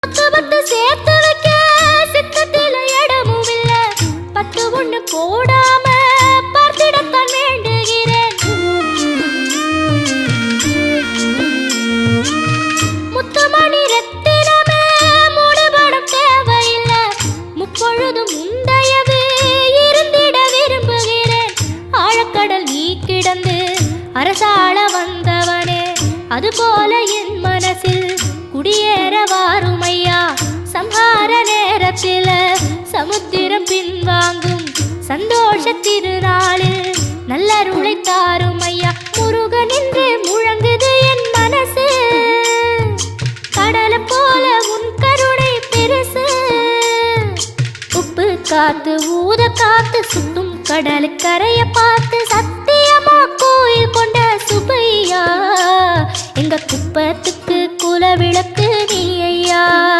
பத்து சேர்த்து வைக்க சித்தத்தில இடமும் இல்ல. பத்து ஒண்ணு போடாம பார்த்திடத்தான் வேண்டுகிறேன். முத்துமணி ரத்தினமே மூடுபடம் தேவையில்ல. முப்பொழுதும் முந்தையவே இருந்திட விரும்புகிறேன். ஆழக்கடல் நீ கிடந்து அரசாள வந்தவனே, அதுபோல என் மனசில் குடியேற வாருமையா. சம்ஹார நேரத்தில சமுத்திரம் பின்வாங்கும் சந்தோஷ திருநாளில் நல்லருளை தாருமையா. முருகன் என்று முழங்குது என் மனசு, கடலை போல உன் கருணை பெருசு. உப்பு காத்து ஊத காத்து சுத்தும் கடலுக்கரைய பார்த்து சத்தியமா கோயில் கொண்ட சுப்பையா. எங்க குப்பத்துக்கு குலவிளக்கு நீ ஐயா.